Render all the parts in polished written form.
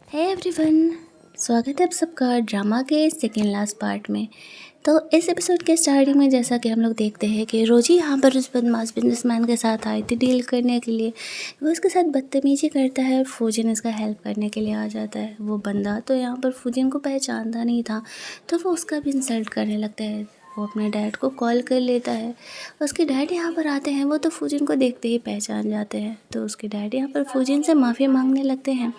Hey everyone, स्वागत है आप सबका ड्रामा के सेकेंड लास्ट पार्ट में। तो इस एपिसोड के स्टार्टिंग में जैसा कि हम लोग देखते हैं कि रोजी यहाँ पर उस बदमाश बिजनेसमैन के साथ आई थी डील करने के लिए। वो उसके साथ बदतमीजी करता है और फूजिन इसका हेल्प करने के लिए आ जाता है। वो बंदा तो यहाँ पर फूजिन को पहचानता नहीं था, तो वो उसका भी इंसल्ट करने लगता है। वो अपने डैड को कॉल कर लेता है। उसके डैड यहाँ पर आते हैं। वो तो फूजिन को देखते ही पहचान जाते हैं, तो उसके डैड यहाँ पर फूजिन से माफ़ी मांगने लगते हैं।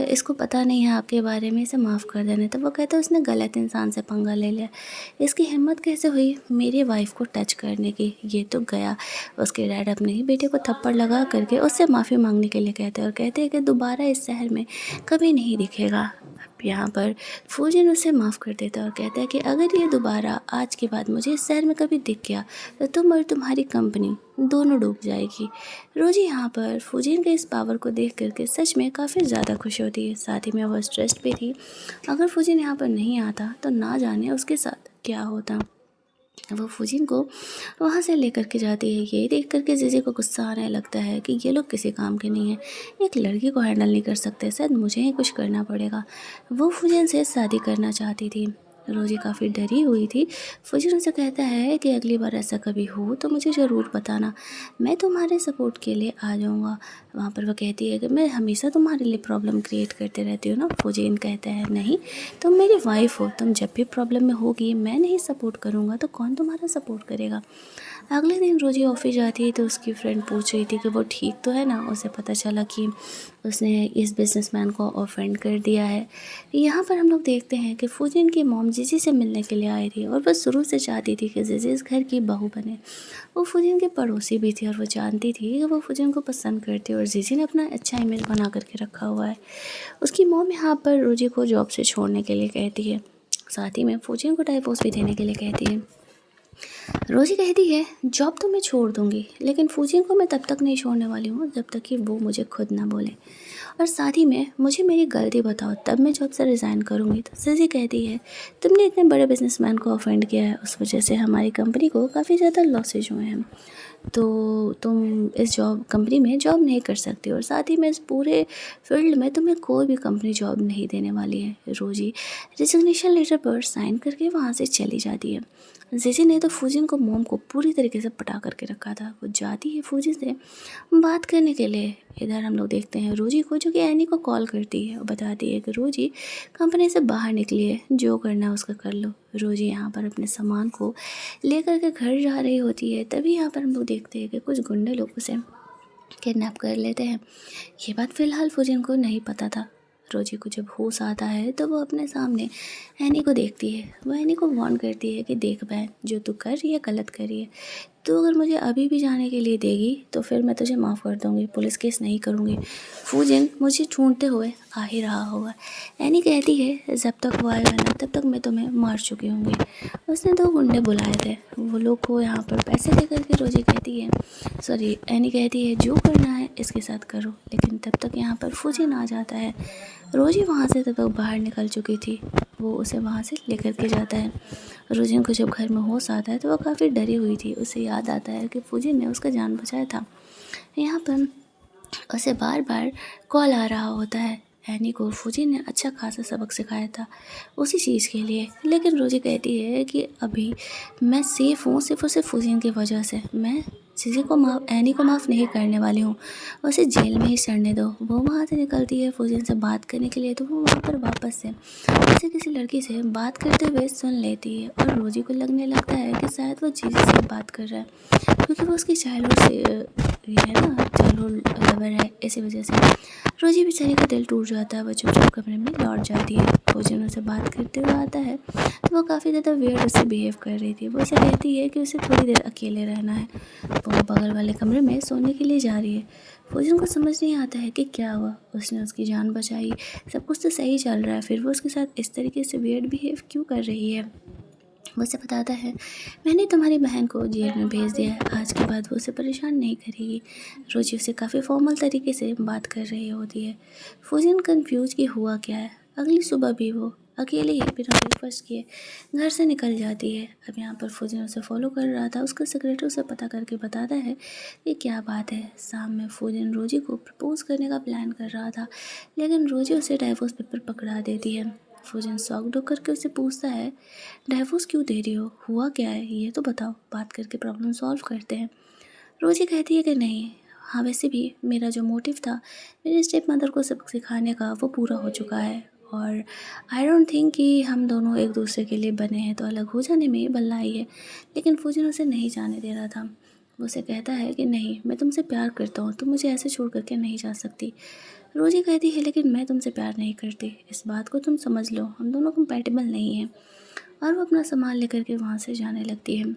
इसको पता नहीं है आपके बारे में, इसे माफ़ कर देने। तो वो कहता है उसने गलत इंसान से पंगा ले लिया, इसकी हिम्मत कैसे हुई मेरी वाइफ को टच करने की, ये तो गया। उसके डैड अपने ही बेटे को थप्पड़ लगा करके उससे माफ़ी मांगने के लिए कहते हैं और कहते हैं कि दोबारा इस शहर में कभी नहीं दिखेगा। अब यहाँ पर फूजिन उसे माफ़ कर देता है और कहता है कि अगर ये दोबारा आज के बाद मुझे इस शहर में कभी दिख गया तो तुम और तुम्हारी कंपनी दोनों डूब जाएगी। रोजी यहाँ पर फूजिन के इस पावर को देख करके सच में काफ़ी ज़्यादा खुश होती है। साथ ही में वो स्ट्रेस्ड भी थी। अगर फूजिन यहाँ पर नहीं आता तो ना जाने उसके साथ क्या होता। वो फूजिन को वहाँ से लेकर के जाती है। ये देख करके जीजी को गुस्सा आने लगता है कि ये लोग किसी काम के नहीं हैं, एक लड़की को हैंडल नहीं कर सकते, शायद मुझे ही कुछ करना पड़ेगा। वो फूजिन से शादी करना चाहती थी। रोजी काफ़ी डरी हुई थी। फूजिन उसे कहता है कि अगली बार ऐसा कभी हो तो मुझे ज़रूर बताना, मैं तुम्हारे सपोर्ट के लिए आ जाऊँगा। वहाँ पर वो कहती है कि मैं हमेशा तुम्हारे लिए प्रॉब्लम क्रिएट करते रहती हूँ ना। फूजिन कहता है नहीं, तुम मेरी वाइफ हो, तुम जब भी प्रॉब्लम में होगी मैं नहीं सपोर्ट करूँगा तो कौन तुम्हारा सपोर्ट करेगा। अगले दिन रोजी ऑफिस जाती है तो उसकी फ्रेंड पूछ रही थी कि वो ठीक तो है ना। उसे पता चला कि उसने इस बिजनेसमैन को ऑफेंड कर दिया है। यहाँ पर हम लोग देखते हैं कि फूजिन की मॉम जीजी से मिलने के लिए आई थी और वह शुरू से चाहती थी कि जीजी इस घर की बहू बने। वो फूजिन की पड़ोसी भी थी और वो जानती थी कि वो फूजिन को पसंद करती है और जीजी ने अपना अच्छा इमेज बना करके रखा हुआ है। उसकी मॉम यहाँ पर रोजी को जॉब से छोड़ने के लिए कहती है, साथ ही में फूजिन को डाइवोर्स भी देने के लिए कहती है। रोजी कहती है जॉब तो मैं छोड़ दूंगी, लेकिन फूजिन को मैं तब तक नहीं छोड़ने वाली हूँ जब तक कि वो मुझे खुद ना बोले, और साथ ही में मुझे मेरी गलती बताओ तब मैं जॉब से रिज़ाइन करूँगी। तो जीजी कहती है तुमने इतने बड़े बिजनेसमैन को ऑफेंड किया है, उस वजह से हमारी कंपनी को काफ़ी ज़्यादा लॉसेज हुए हैं, तो तुम इस कंपनी में जॉब नहीं कर सकती, और साथ ही में इस पूरे फील्ड में तुम्हें कोई भी कंपनी जॉब नहीं देने वाली है। रोजी रिजिग्नेशन लेटर पर साइन करके वहाँ से चली जाती है। जीजी ने तो फूजिन को मोम को पूरी तरीके से पटा करके रखा था। वो जाती है फूजिन से बात करने के लिए। इधर हम लोग देखते हैं रोजी को, जो कि एनी को कॉल करती है और बताती है कि रोजी कंपनी से बाहर निकली है, जो करना है उसका कर लो। रोजी यहाँ पर अपने सामान को लेकर के घर जा रही होती है। तभी यहाँ पर हम लोग देखते हैं कि कुछ गुंडे लोग उसे किडनैप कर लेते हैं। ये बात फ़िलहाल फूजिन को नहीं पता था। रोजी को जब होश आता है तो वो अपने सामने एनी को देखती है। वो एनी को वार्न करती है कि देख बहन, जो तू कर रही है गलत कर रही है, तो अगर मुझे अभी भी जाने के लिए देगी तो फिर मैं तुझे माफ़ कर दूँगी, पुलिस केस नहीं करूँगी। फूजिन मुझे ढूंढते हुए आ ही रहा होगा। एनी कहती है जब तक वो आएगा ना तब तक मैं तुम्हें मार चुकी होंगी। उसने 2 गुंडे बुलाए थे, वो लोग को यहाँ पर पैसे दे करके रोजी कहती है, सॉरी एनी कहती है जो करना है इसके साथ करो। लेकिन तब तक यहाँ पर फूजिन आ जाता है। रोजी वहाँ से तब तक बाहर निकल चुकी थी। वो उसे वहाँ से लेकर के जाता है। रोजिन को जब घर में होश आता है तो वो काफ़ी डरी हुई थी। उसे याद आता है कि फूजिन ने उसका जान बचाया था। यहाँ पर उसे बार बार कॉल आ रहा होता है। एनी को फूजिन ने अच्छा खासा सबक सिखाया था उसी चीज़ के लिए। लेकिन रोजी कहती है कि अभी मैं सेफ़ हूँ सिर्फ और सिर्फ फूजिन की वजह से। मैं एनी को माफ़ नहीं करने वाली हूँ, उसे जेल में ही सड़ने दो। वो वहाँ से निकलती है फूजिन से बात करने के लिए, तो वो वहाँ पर वापस से उसे किसी लड़की से बात करते हुए सुन लेती है। और रोजी को लगने लगता है कि शायद वो जीजी से बात कर रहा है, क्योंकि वो उसकी चाइल्डहुड से ये है ना, चाइल्डहुड लवर है। इसी वजह से रोजी बेचारी का दिल टूट जाता है। वो चुपचाप कमरे में लौट जाती है। फूजिन उसे बात करते हुए आता है तो वो काफ़ी ज़्यादा वियर्ड उससे बिहेव कर रही थी। वो उसे कहती है कि उसे थोड़ी देर अकेले रहना है। वो बगल वाले कमरे में सोने के लिए जा रही है। फूजिन को समझ नहीं आता है कि क्या हुआ, उसने उसकी जान बचाई, सब कुछ तो सही चल रहा है, फिर वो उसके साथ इस तरीके से वियर्ड बिहेव क्यों कर रही है। वो उसे बताता है मैंने तुम्हारी बहन को जेल में भेज दिया है, आज के बाद वो उसे परेशान नहीं करेगी। रोजी उसे काफ़ी फॉर्मल तरीके से बात कर रही होती है। फूजिन कंफ्यूज कि हुआ क्या है। अगली सुबह भी वो अकेले ही बिना ब्रेकफास्ट किए घर से निकल जाती है। अब यहाँ पर फुजिन उसे फॉलो कर रहा था। उसका सेक्रेटरी उसे पता करके बताता है कि क्या बात है। शाम में फुजिन रोजी को प्रपोज करने का प्लान कर रहा था, लेकिन रोजी उसे डाइवोर्स पेपर पकड़ा देती है। फुजिन शॉक्ड होकर के उससे पूछता है, डाइवोर्स क्यों दे रही हो, हुआ क्या है ये तो बताओ, बात करके प्रॉब्लम सॉल्व करते हैं। रोजी कहती है कि नहीं, हाँ वैसे भी मेरा जो मोटिव था मेरे स्टेप मदर को सबक सिखाने का वो पूरा हो चुका है, और आई डोंट थिंक कि हम दोनों एक दूसरे के लिए बने हैं, तो अलग हो जाने में ही भलाई है। लेकिन फूजन उसे नहीं जाने दे रहा था। वो उसे कहता है कि नहीं, मैं तुमसे प्यार करता हूँ, तुम मुझे ऐसे छोड़ करके नहीं जा सकती। रोजी कहती है लेकिन मैं तुमसे प्यार नहीं करती, इस बात को तुम समझ लो, हम दोनों कंपैटिबल नहीं हैं। और वो अपना सामान लेकर के वहाँ से जाने लगती है।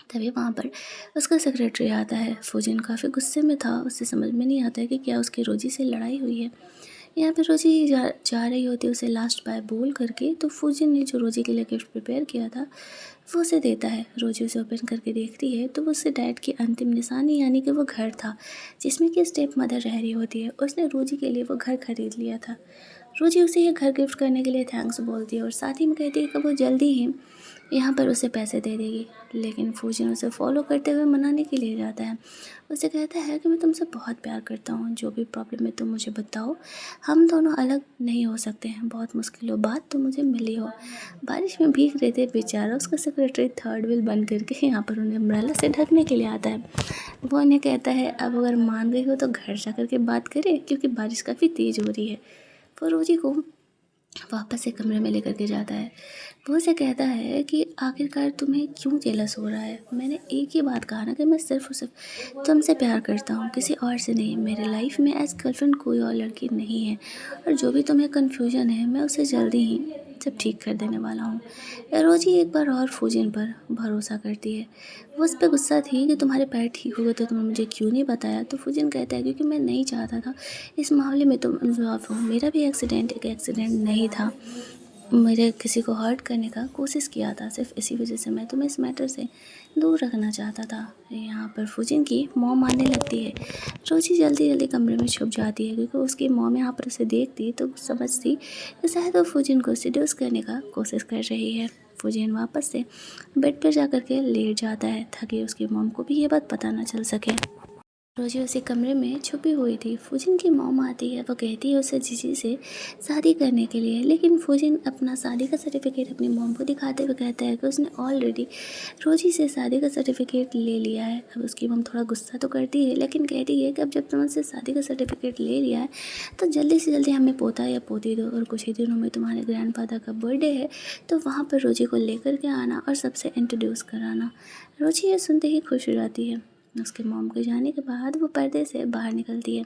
तभी वहाँ पर उसका सेक्रेटरी आता है। फूजिन काफ़ी गुस्से में था, उसे समझ में नहीं आता है कि क्या उसकी रोजी से लड़ाई हुई है। यहाँ पे रोजी जा रही होती है उसे लास्ट बाय बोल करके, तो फूजिन ने जो रोजी के लिए गिफ्ट प्रिपेयर किया था वो उसे देता है। रोजी उसे ओपन करके देखती है तो वो उससे डैड की अंतिम निशानी यानी कि वो घर था जिसमें कि स्टेप मदर रह रही होती है। उसने रोजी के लिए वो घर खरीद लिया था। रोजी उसे ये घर गिफ्ट करने के लिए थैंक्स बोलती है और साथ ही में कहती है कि वो जल्दी ही यहाँ पर उसे पैसे दे देगी। लेकिन फूजिन उसे फॉलो करते हुए मनाने के लिए जाता है। उसे कहता है कि मैं तुमसे बहुत प्यार करता हूँ, जो भी प्रॉब्लम है तुम मुझे बताओ, हम दोनों अलग नहीं हो सकते हैं, बहुत मुश्किलों बाद तुम मुझे मिली हो। बारिश में भीग रहे थे बेचारा उसका सेक्रेटरी थर्ड व्हील बन करके यहाँ पर उन्हें अम्ब्रेला से ढकने के लिए आता है। वो उन्हें कहता है अब अगर मान गई हो तो घर जा कर के बात करें, क्योंकि बारिश काफ़ी तेज़ हो रही है। वो रोजी को वापस एक कमरे में लेकर के जाता है। वो उसे कहता है कि आखिरकार तुम्हें क्यों जेलस हो रहा है। मैंने एक ही बात कहा ना कि मैं सिर्फ और सिर्फ तुमसे प्यार करता हूँ, किसी और से नहीं। मेरे लाइफ में एज गर्लफ्रेंड कोई और लड़की नहीं है, और जो भी तुम्हें कन्फ्यूजन है मैं उसे जल्दी ही सब ठीक कर देने वाला हूँ। रोजी एक बार और फूजिन पर भरोसा करती है। वो उस पर गुस्सा थी कि तुम्हारे पैर ठीक हो गए तो तुमने मुझे क्यों नहीं बताया। तो फूजिन कहता है क्योंकि मैं नहीं चाहता था इस मामले में तुम इन्वॉल्व हो। मेरा भी एक्सीडेंट एक एक्सीडेंट नहीं था, मेरे किसी को हर्ट करने का कोशिश किया था, सिर्फ इसी वजह से मैं तुम्हें इस मैटर से दूर रखना चाहता था। यहाँ पर फूजिन की मॉम आने लगती है। रोजी जल्दी जल्दी कमरे में छुप जाती है क्योंकि उसकी मॉम यहाँ पर उसे देखती तो समझती कि शायद वो फूजिन को सिड्यूस करने का कोशिश कर रही है। फूजिन वापस से बेड पर जा कर के लेट जाता है ताकि उसकी मॉम को भी ये बात पता ना चल सके। रोजी उसी कमरे में छुपी हुई थी। फूजिन की मॉम आती है, वो कहती है उसे जीजी से शादी करने के लिए, लेकिन फूजिन अपना शादी का सर्टिफिकेट अपनी मॉम को दिखाते हुए कहता है कि उसने ऑलरेडी रोजी से शादी का सर्टिफिकेट ले लिया है। अब उसकी मॉम थोड़ा गुस्सा तो करती है, लेकिन कहती है कि अब जब तुमने शादी का सर्टिफिकेट ले लिया है तो जल्दी से जल्दी हमें पोता या पोती दो, और कुछ ही दिनों में तुम्हारे ग्रैंडफादर का बर्थडे है तो वहाँ पर रोजी को लेकर के आना और सबसे इंट्रोड्यूस कराना। रोजी ये सुनते ही खुश हो जाती है। उसके मॉम के जाने के बाद वो पर्दे से बाहर निकलती है।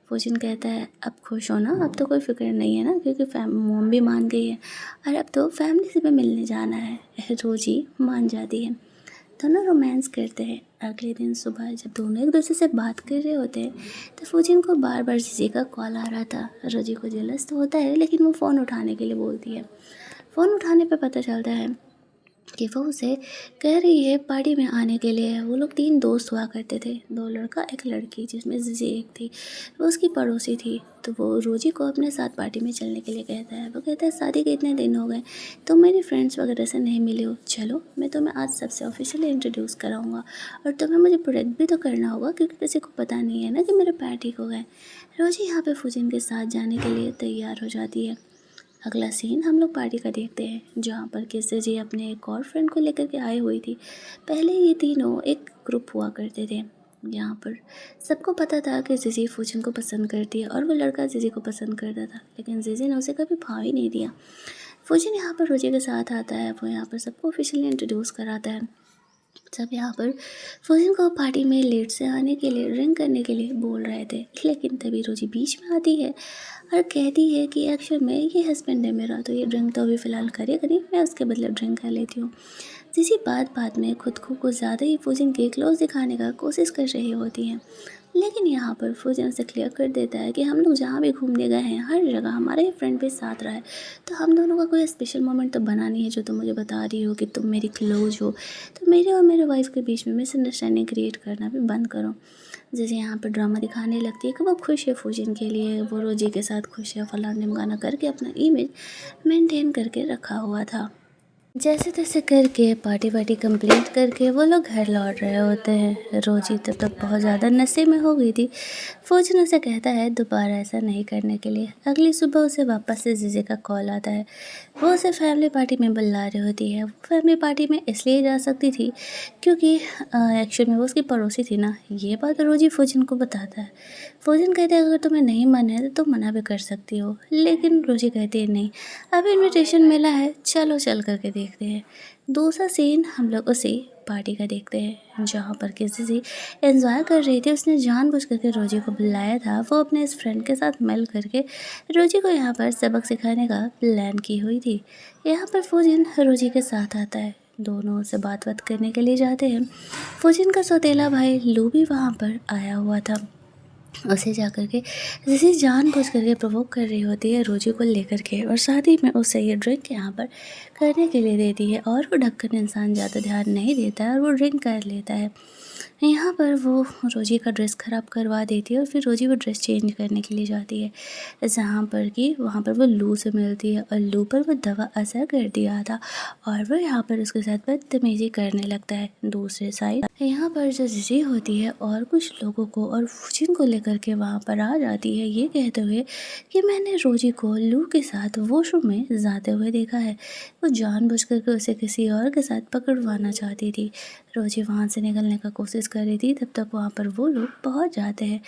फूजिन कहता है अब खुश हो ना, अब तो कोई फिक्र नहीं है ना, क्योंकि मॉम भी मान गई है और अब तो फैमिली से भी मिलने जाना है। रोजी मान जाती है। दोनों रोमांस करते हैं। अगले दिन सुबह जब दोनों एक दूसरे से बात कर रहे होते हैं तो फूजिन को बार बार जीजी का कॉल आ रहा था। रोजी को जेलस तो होता है, लेकिन वो फ़ोन उठाने के लिए बोलती है। फ़ोन उठाने पर पता चलता है कि वो उसे कह रही है पार्टी में आने के लिए। वो लोग 3 दोस्त हुआ करते थे, 2 लड़का 1 लड़की, जिसमें जीजी एक थी, वो उसकी पड़ोसी थी। तो वो रोजी को अपने साथ पार्टी में चलने के लिए कहता है। वो कहता है शादी के इतने दिन हो गए तुम मेरी फ्रेंड्स वगैरह से नहीं मिले हो, चलो मैं तुम्हें आज सबसे ऑफिशियली इंट्रोड्यूस कराऊंगा, और तुम्हें मुझे प्रोटेक्ट भी तो करना होगा क्योंकि किसी को पता नहीं है ना कि मेरे पैर ठीक हो गए। रोजी यहाँ पे फूजिन के साथ जाने के लिए तैयार हो जाती है। अगला सीन हम लोग पार्टी का देखते हैं जहाँ पर किसी जी अपने एक और फ्रेंड को लेकर के आई हुई थी। पहले ये तीनों एक ग्रुप हुआ करते थे। यहाँ पर सबको पता था कि जीजी फूजिन को पसंद करती है और वो लड़का जीजी को पसंद करता था, लेकिन जीजी ने उसे कभी भाव ही नहीं दिया। फूजिन यहाँ पर रोजी के साथ आता है, वो यहाँ पर सबको ऑफिशियली इंट्रोड्यूस कराता है। सब यहाँ पर फूजिन को पार्टी में लेट से आने के लिए ड्रिंक करने के लिए बोल रहे थे, लेकिन तभी रोजी बीच में आती है और कहती है कि एक्चुअल में ये हस्बैंड है मेरा, तो ये ड्रिंक तो अभी फ़िलहाल करेगा नहीं, मैं उसके बदले ड्रिंक कर लेती हूँ। जिसी बात बात में खुद को कुछ ज़्यादा ही फूजिन के क्लोज दिखाने का कोशिश कर रही होती हैं। लेकिन यहाँ पर फूजिन उसे क्लियर कर देता है कि हम लोग जहाँ भी घूमने गए हैं हर जगह हमारा ही फ्रेंड भी साथ रहा है, तो हम दोनों का कोई स्पेशल मोमेंट तो बना नहीं है जो तुम मुझे बता रही हो कि तुम मेरी क्लोज हो। तो मेरे और मेरे वाइफ के बीच में मिसअंडरस्टैंडिंग क्रिएट करना भी बंद करो। जैसे यहाँ पर ड्रामा दिखाने लगती है कि वो खुश है फूजिन के लिए, वो रोजी के साथ खुश है, फलाना ढिमकाना करके अपना इमेज मेंटेन करके रखा हुआ था। जैसे तैसे करके पार्टी वार्टी कंप्लीट करके वो लोग घर लौट रहे होते हैं। रोजी तब तक बहुत ज़्यादा नशे में हो गई थी। फौजन उसे कहता है दोबारा ऐसा नहीं करने के लिए। अगली सुबह उसे वापस से जीजे का कॉल आता है। वो उसे फैमिली पार्टी में बुला रही होती है। वो फैमिली पार्टी में इसलिए जा सकती थी क्योंकि एक्चुअल में वो उसकी पड़ोसी थी ना। ये बात रोजी फौजन को बताता है। फौजन कहते हैं अगर तुम्हें नहीं मन है तो तुम मना भी कर सकती हो, लेकिन रोजी कहती है नहीं, अभी इनविटेशन मिला है, चलो चल करके देखते हैं। दूसरा सीन हम लोग उसी पार्टी का देखते हैं जहाँ पर किसी से एंजॉय कर रही थी। उसने जानबूझ करके रोजी को बुलाया था। वो अपने इस फ्रेंड के साथ मिल करके रोजी को यहाँ पर सबक सिखाने का प्लान की हुई थी। यहाँ पर फौजिन रोजी के साथ आता है। दोनों से बात करने के लिए जाते हैं। फौजिन का सौतेला भाई लू भी वहाँ पर आया हुआ था। उसे जाकर के जैसे जानबूझ करके प्रोवोक कर रही होती है रोजी को लेकर के, और साथ ही में उसे ये ड्रिंक यहाँ पर करने के लिए देती है। और वो ढक्कन इंसान ज़्यादा ध्यान नहीं देता है और वो ड्रिंक कर लेता है। यहाँ पर वो रोजी का ड्रेस ख़राब करवा देती है और फिर रोजी वो ड्रेस चेंज करने के लिए जाती है, जहाँ पर कि वहाँ पर वो लू से मिलती है और लू पर वो दवा असर कर दिया था और वो यहाँ पर उसके साथ बदतमीज़ी करने लगता है। दूसरे साइड यहाँ पर जो जीजी होती है और कुछ लोगों को और फूजिन को लेकर के वहाँ पर आ जाती है, ये कहते हुए कि मैंने रोजी को लू के साथ वॉशरूम में जाते हुए देखा है। वो जानबूझ करके उसे किसी और के साथ पकड़वाना चाहती थी। रोजी वहाँ से निकलने का कोशिश कर रही थी, तब तक वहाँ पर वो लोग पहुँच जाते हैं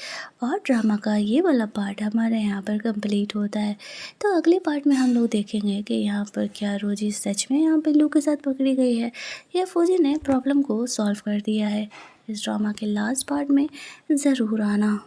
और ड्रामा का ये वाला पार्ट हमारे यहाँ पर कंप्लीट होता है। तो अगले पार्ट में हम लोग देखेंगे कि यहाँ पर क्या रोजी सच में यहाँ पर लू के साथ पकड़ी गई है या फौजी ने प्रॉब्लम को सॉल्व कर दिया है। इस ड्रामा के लास्ट पार्ट में ज़रूर आना।